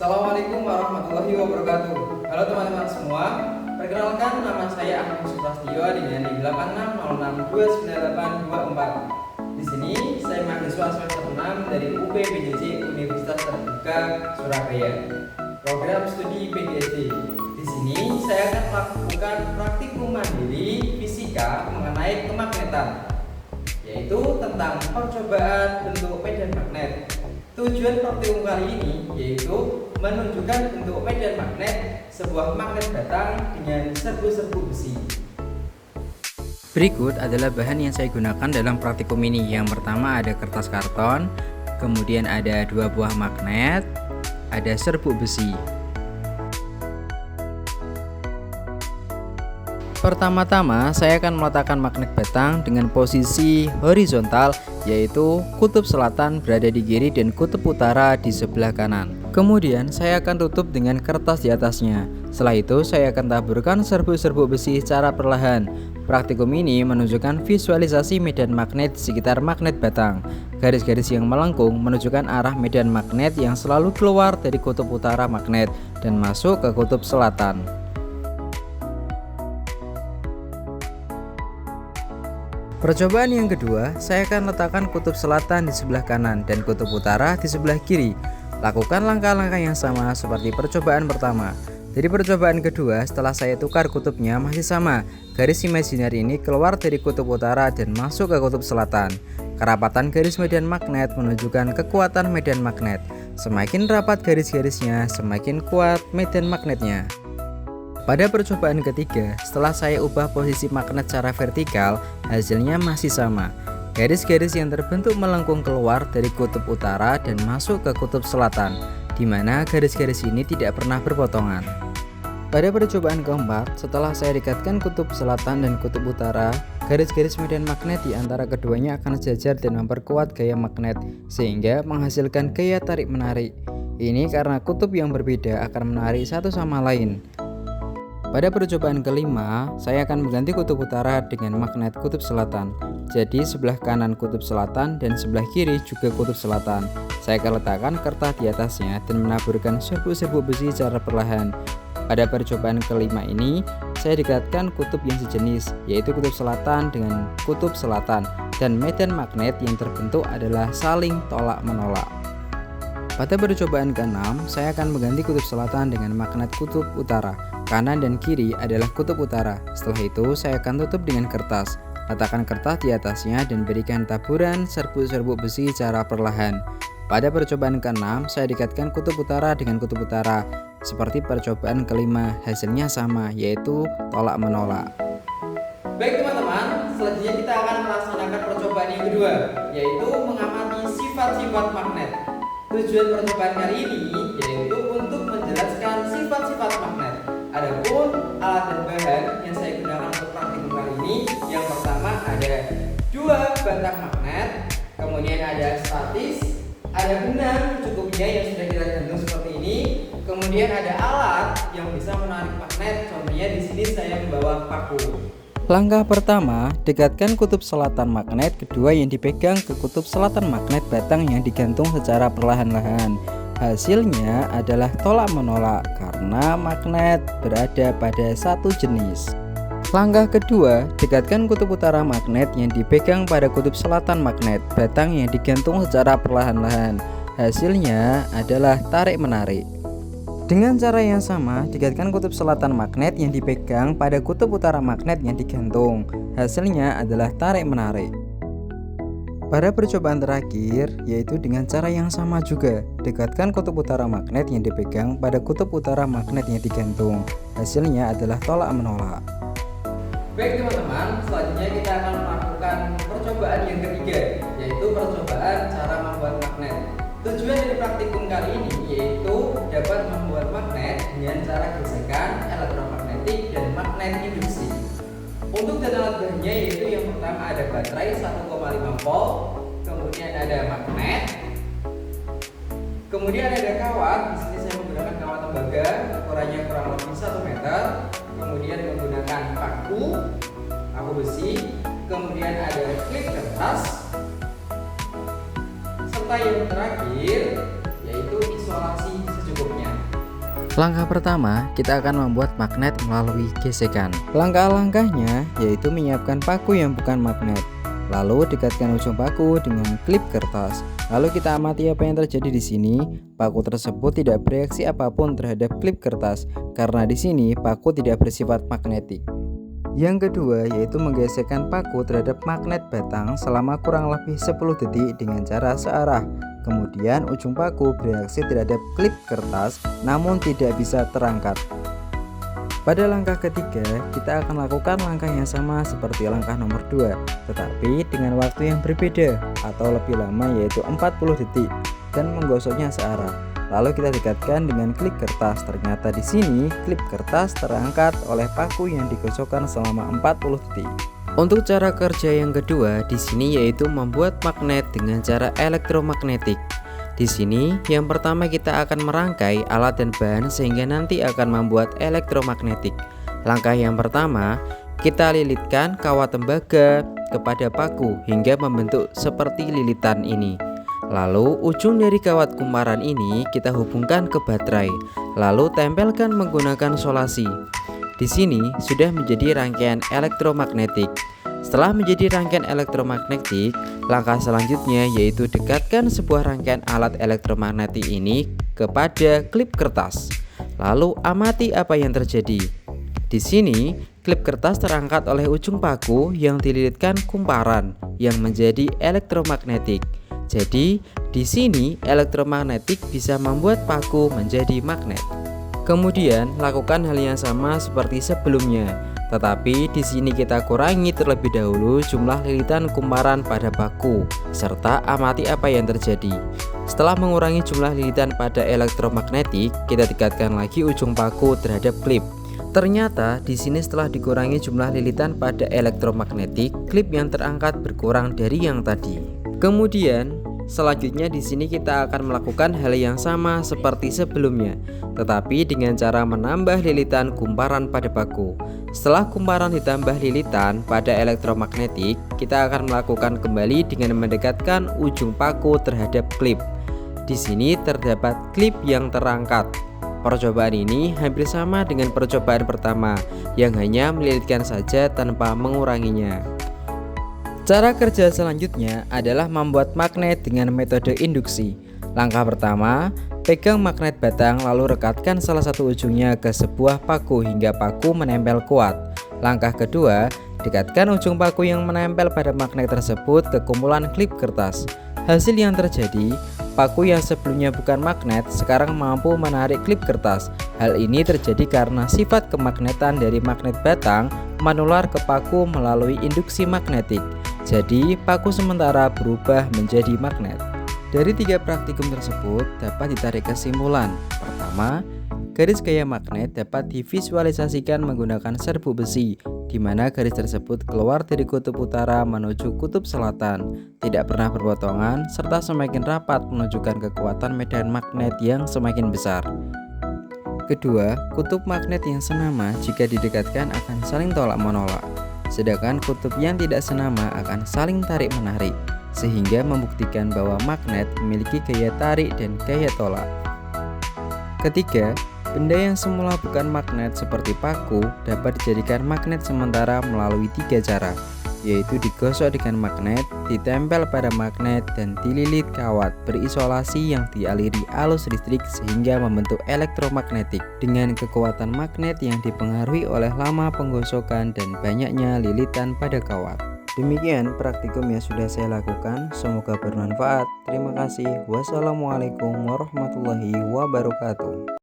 Assalamualaikum warahmatullahi wabarakatuh. Halo teman-teman semua, perkenalkan nama saya Ahmad Suprastio dengan NIM 8606298824. Di sini saya mahasiswa semester 6 dari UPPJJ Universitas Terbuka Surabaya. Program studi PGSD. Di sini saya akan melakukan praktikum mandiri fisika mengenai kemagnetan, yaitu tentang percobaan bentuk medan magnet. Tujuan praktikum kali ini yaitu menunjukkan bentuk medan magnet sebuah magnet batang dengan serbu-serbu besi. Berikut adalah bahan yang saya gunakan dalam praktikum ini. Yang pertama ada kertas karton, kemudian ada 2 buah magnet, ada serbuk besi. Pertama-tama saya akan meletakkan magnet batang dengan posisi horizontal, yaitu kutub selatan berada di kiri dan kutub utara di sebelah kanan. Kemudian saya akan tutup dengan kertas di atasnya. Setelah itu saya akan taburkan serbuk-serbuk besi secara perlahan. Praktikum ini menunjukkan visualisasi medan magnet di sekitar magnet batang. Garis-garis yang melengkung menunjukkan arah medan magnet yang selalu keluar dari kutub utara magnet dan masuk ke kutub selatan. Percobaan yang kedua, saya akan letakkan kutub selatan di sebelah kanan dan kutub utara di sebelah kiri. Lakukan langkah-langkah yang sama seperti percobaan pertama. Dari percobaan kedua, setelah saya tukar kutubnya masih sama. Garis imajiner ini keluar dari kutub utara dan masuk ke kutub selatan. Kerapatan garis medan magnet menunjukkan kekuatan medan magnet. Semakin rapat garis-garisnya, semakin kuat medan magnetnya. Pada percobaan ketiga, setelah saya ubah posisi magnet secara vertikal, hasilnya masih sama. Garis-garis yang terbentuk melengkung keluar dari kutub utara dan masuk ke kutub selatan, di mana garis-garis ini tidak pernah berpotongan. Pada percobaan keempat, setelah saya dekatkan kutub selatan dan kutub utara, garis-garis medan magnet di antara keduanya akan sejajar dan memperkuat gaya magnet, sehingga menghasilkan gaya tarik-menarik. Ini karena kutub yang berbeda akan menarik satu sama lain. Pada percobaan kelima, saya akan mengganti kutub utara dengan magnet kutub selatan. Jadi sebelah kanan kutub selatan dan sebelah kiri juga kutub selatan. Saya akan letakkan kertas di atasnya dan menaburkan serbuk-serbuk besi secara perlahan. Pada percobaan kelima ini, saya dekatkan kutub yang sejenis, yaitu kutub selatan dengan kutub selatan, dan medan magnet yang terbentuk adalah saling tolak-menolak. Pada percobaan ke-6, saya akan mengganti kutub selatan dengan magnet kutub utara. Kanan dan kiri adalah kutub utara. Setelah itu, saya akan tutup dengan kertas. Letakkan kertas di atasnya dan berikan taburan serbuk-serbuk besi secara perlahan. Pada percobaan ke-6, saya dekatkan kutub utara dengan kutub utara. Seperti percobaan kelima, hasilnya sama, yaitu tolak-menolak. Baik teman-teman, selanjutnya kita akan melaksanakan percobaan yang kedua, yaitu mengamati sifat-sifat magnet. Tujuan percobaan kali ini yaitu untuk menjelaskan sifat-sifat magnet. Adapun alat dan bahan yang saya gunakan untuk praktikum kali ini, yang pertama ada 2 batang magnet, kemudian ada statis, ada benang cukupnya yang sudah kita gantung seperti ini, kemudian ada alat yang bisa menarik magnet. Contohnya di sini saya membawa paku. Langkah pertama, dekatkan kutub selatan magnet kedua yang dipegang ke kutub selatan magnet batang yang digantung secara perlahan-lahan. Hasilnya adalah tolak-menolak karena magnet berada pada satu jenis. Langkah kedua, dekatkan kutub utara magnet yang dipegang pada kutub selatan magnet batang yang digantung secara perlahan-lahan. Hasilnya adalah tarik-menarik. Dengan cara yang sama, dekatkan kutub selatan magnet yang dipegang pada kutub utara magnet yang digantung. Hasilnya adalah tarik-menarik. Pada percobaan terakhir, yaitu dengan cara yang sama juga, dekatkan kutub utara magnet yang dipegang pada kutub utara magnet yang digantung. Hasilnya adalah tolak-menolak. Baik teman-teman, selanjutnya kita akan melakukan percobaan yang ketiga, yaitu percobaan cara membuat magnet. Tujuan dari praktikum kali ini yaitu dapat membuat magnet dengan cara gesekan, elektromagnetik, dan magnet induksi. Untuk dan alat bahannya yaitu yang pertama ada baterai 1,5 volt, kemudian ada magnet, kemudian ada kawat. Di sini saya menggunakan kawat tembaga, ukurannya kurang lebih 1 meter, kemudian menggunakan paku besi, kemudian ada klip kertas, serta yang terakhir yaitu isolasi secukupnya. Langkah pertama, kita akan membuat magnet melalui gesekan. Langkah-langkahnya yaitu menyiapkan paku yang bukan magnet. Lalu dekatkan ujung paku dengan klip kertas. Lalu kita amati apa yang terjadi di sini. Paku tersebut tidak bereaksi apapun terhadap klip kertas karena di sini paku tidak bersifat magnetik. Yang kedua yaitu menggesekkan paku terhadap magnet batang selama kurang lebih 10 detik dengan cara searah. Kemudian ujung paku bereaksi terhadap klip kertas namun tidak bisa terangkat. Pada langkah ketiga, kita akan lakukan langkah yang sama seperti langkah nomor 2, tetapi dengan waktu yang berbeda atau lebih lama yaitu 40 detik dan menggosoknya searah. Lalu kita dekatkan dengan klip kertas. Ternyata di sini klip kertas terangkat oleh paku yang digosokkan selama 40 detik. Untuk cara kerja yang kedua di sini yaitu membuat magnet dengan cara elektromagnetik. Di sini yang pertama kita akan merangkai alat dan bahan sehingga nanti akan membuat elektromagnetik. Langkah yang pertama, kita lilitkan kawat tembaga kepada paku hingga membentuk seperti lilitan ini. Lalu ujung dari kawat kumparan ini kita hubungkan ke baterai, lalu tempelkan menggunakan solasi. Di sini sudah menjadi rangkaian elektromagnetik. Setelah menjadi rangkaian elektromagnetik, langkah selanjutnya yaitu dekatkan sebuah rangkaian alat elektromagnetik ini kepada klip kertas. Lalu amati apa yang terjadi. Di sini, klip kertas terangkat oleh ujung paku yang dililitkan kumparan yang menjadi elektromagnetik. Jadi, di sini elektromagnetik bisa membuat paku menjadi magnet. Kemudian, lakukan hal yang sama seperti sebelumnya, tetapi di sini kita kurangi terlebih dahulu jumlah lilitan kumparan pada paku serta amati apa yang terjadi. Setelah mengurangi jumlah lilitan pada elektromagnetik, kita dekatkan lagi ujung paku terhadap klip. Ternyata di sini setelah dikurangi jumlah lilitan pada elektromagnetik, klip yang terangkat berkurang dari yang tadi. Kemudian selanjutnya di sini kita akan melakukan hal yang sama seperti sebelumnya, tetapi dengan cara menambah lilitan kumparan pada paku. Setelah kumparan ditambah lilitan pada elektromagnetik, kita akan melakukan kembali dengan mendekatkan ujung paku terhadap klip. Di sini terdapat klip yang terangkat. Percobaan ini hampir sama dengan percobaan pertama, yang hanya melilitkan saja tanpa menguranginya. Cara kerja selanjutnya adalah membuat magnet dengan metode induksi. Langkah pertama, pegang magnet batang lalu rekatkan salah satu ujungnya ke sebuah paku hingga paku menempel kuat. Langkah kedua, dekatkan ujung paku yang menempel pada magnet tersebut ke kumpulan klip kertas. Hasil yang terjadi, paku yang sebelumnya bukan magnet sekarang mampu menarik klip kertas. Hal ini terjadi karena sifat kemagnetan dari magnet batang menular ke paku melalui induksi magnetik. Jadi, paku sementara berubah menjadi magnet. Dari 3 praktikum tersebut dapat ditarik kesimpulan. Pertama, garis gaya magnet dapat divisualisasikan menggunakan serbuk besi, di mana garis tersebut keluar dari kutub utara menuju kutub selatan, tidak pernah berpotongan, serta semakin rapat menunjukkan kekuatan medan magnet yang semakin besar. Kedua, kutub magnet yang senama jika didekatkan akan saling tolak-menolak. Sedangkan kutub yang tidak senama akan saling tarik-menarik, sehingga membuktikan bahwa magnet memiliki gaya tarik dan gaya tolak. Ketiga, benda yang semula bukan magnet seperti paku dapat dijadikan magnet sementara melalui 3 cara, yaitu digosok dengan magnet, ditempel pada magnet, dan dililit kawat berisolasi yang dialiri arus listrik sehingga membentuk elektromagnetik dengan kekuatan magnet yang dipengaruhi oleh lama penggosokan dan banyaknya lilitan pada kawat. Demikian praktikum yang sudah saya lakukan, semoga bermanfaat. Terima kasih. Wassalamualaikum warahmatullahi wabarakatuh.